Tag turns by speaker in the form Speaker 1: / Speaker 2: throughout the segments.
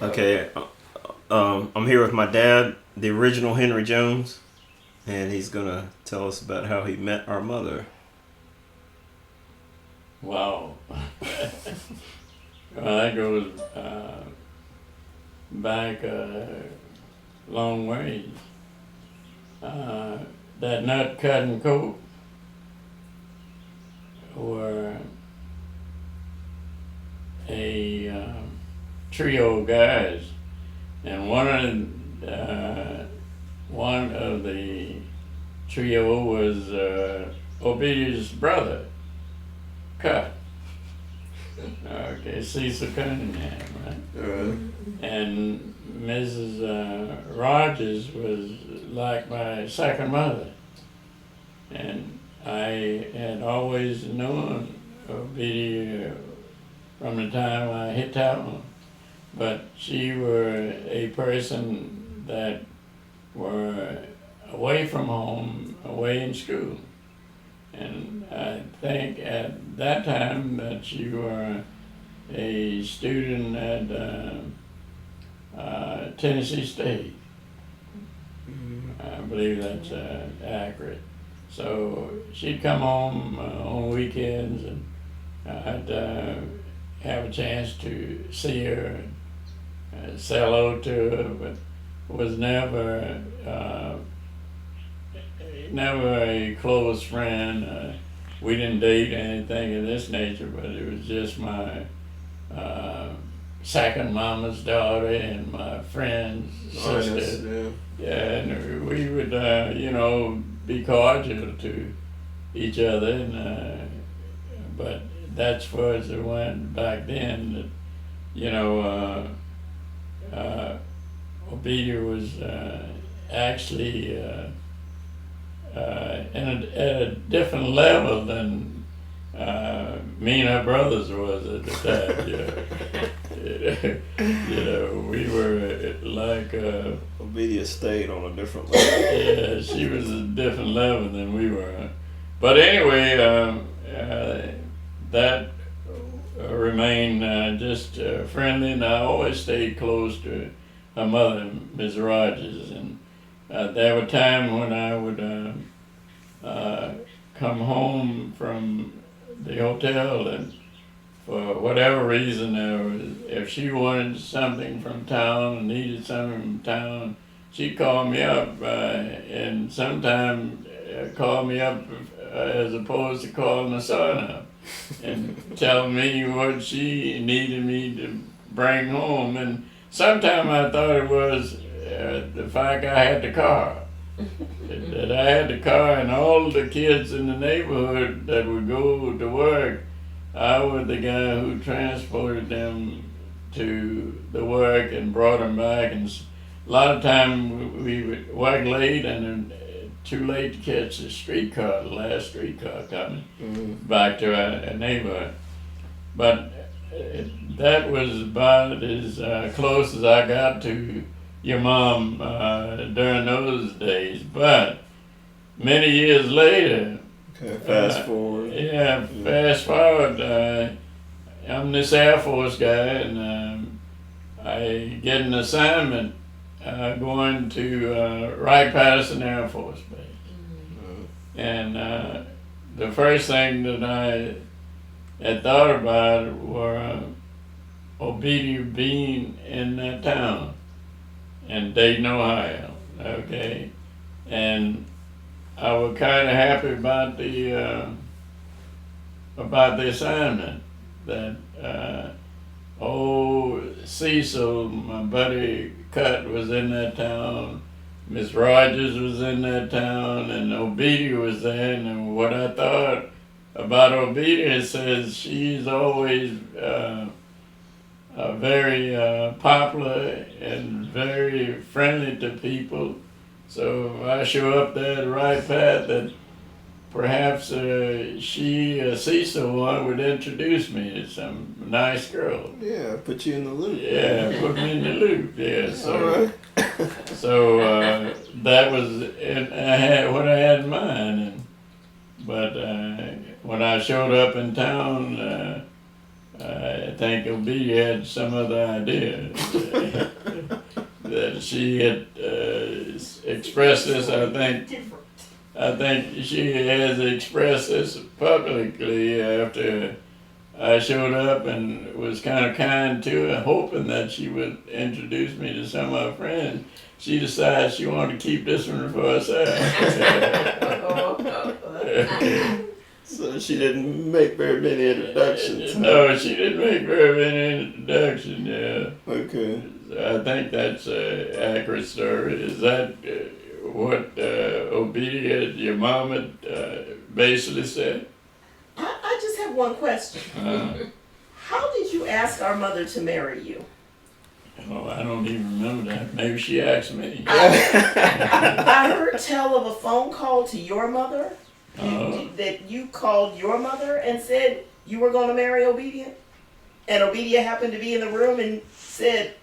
Speaker 1: Okay, I'm here with my dad, the original Henry Jones, and he's gonna tell us about how he met our mother.
Speaker 2: Wow. Well, that goes back a long ways. That nut, cut, and coat were a trio of guys, and one of the trio was Obedia's brother, Cut. Okay, Cecil Cunningham, right? And Mrs. Rogers was like my second mother, and I had always known Obedia from the time I hit town, but she were a person that were away from home, away in school. And I think at that time that you were a student at Tennessee State. I believe that's accurate. So she'd come home on weekends, and I'd have a chance to see her and say hello to her, but was never a close friend. We didn't date anything of this nature, but it was just my second mama's daughter and my friend's sister. Yeah, and we would, be cordial to each other, and but that's far as it went back then. That Obedia was actually at a different level than me and her brothers was at the time. We were like
Speaker 1: Obedia stayed on a different level.
Speaker 2: yeah, she was a different level than we were. But anyway, that remained just friendly, and I always stayed close to her mother, Miss Rogers, and there were times when I would come home from the hotel, and for whatever reason, if she wanted something from town, needed something from town, she'd call me up, and sometimes call me up as opposed to calling the son up and tell me what she needed me to bring home. And sometimes I thought it was the fact I had the car. That I had the car, and all the kids in the neighborhood that would go to work, I was the guy who transported them to the work and brought them back. And a lot of time we would work late, and too late to catch the streetcar, the last streetcar coming back to our neighborhood. But that was about as close as I got to your mom during those days. But many years later,
Speaker 1: Fast forward.
Speaker 2: Yeah, fast forward. I'm this Air Force guy, and I get an assignment going to Wright-Patterson Air Force Base. And the first thing that I had thought about were Obedia being in that town in Dayton, Ohio. Okay, and I was kind of happy about the assignment that Cecil, my buddy Cut, was in that town. Miss Rogers was in that town, and Obedia was there. And what I thought about Obedia says she's always very popular and very friendly to people. So if I show up there at the right path, that perhaps Cecil one would introduce me to some nice girl.
Speaker 1: Yeah, put you in the loop.
Speaker 2: Yeah, put me in the loop. Yeah, so
Speaker 1: All right.
Speaker 2: that was what I had in mind. But when I showed up in town, I think Obedia had some other idea that she had expressed this. I think she has expressed this publicly after I showed up and was kind of kind to her, hoping that she would introduce me to some of her friends. She decided she wanted to keep this one for herself.
Speaker 1: So she didn't make very many introductions.
Speaker 2: No, she didn't make very many introductions, yeah.
Speaker 1: Okay.
Speaker 2: I think that's an accurate story. Is that what Obedia, your mom, had basically said?
Speaker 3: I just have one question. How did you ask our mother to marry you?
Speaker 2: Oh, I don't even remember that. Maybe she asked me.
Speaker 3: I heard tell of a phone call to your mother that you called your mother and said you were going to marry Obedia, and Obedia happened to be in the room and said,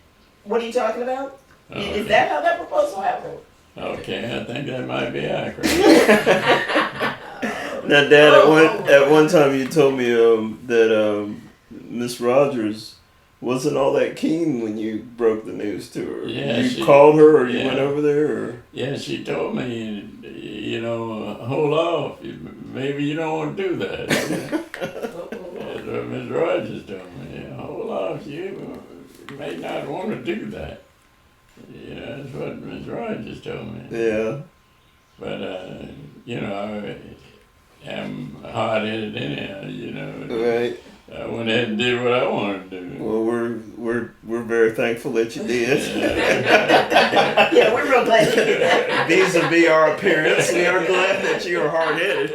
Speaker 3: "What are you talking about?" Is that how that proposal happened?
Speaker 2: Okay, I think that might be accurate.
Speaker 1: Now, Dad, at one time you told me that Miss Rogers wasn't all that keen when you broke the news to her.
Speaker 2: Yeah,
Speaker 1: you
Speaker 2: she-
Speaker 1: called her, or you
Speaker 2: yeah.
Speaker 1: went over there, or
Speaker 2: Yeah, she told me, you know, hold off. Maybe you don't want to do that. That's what Miss Rogers told me. Yeah, hold off. You may not want to do that. Yeah, that's what Miss Rogers told me.
Speaker 1: yeah.
Speaker 2: But, you know, I am hard-headed anyhow, you know.
Speaker 1: Right.
Speaker 2: I went ahead and did what I wanted to do.
Speaker 1: Well, we're very thankful that you did.
Speaker 3: Yeah, we're real glad you did that.
Speaker 1: Vis-a-vis our appearance, we are glad that you are hard-headed.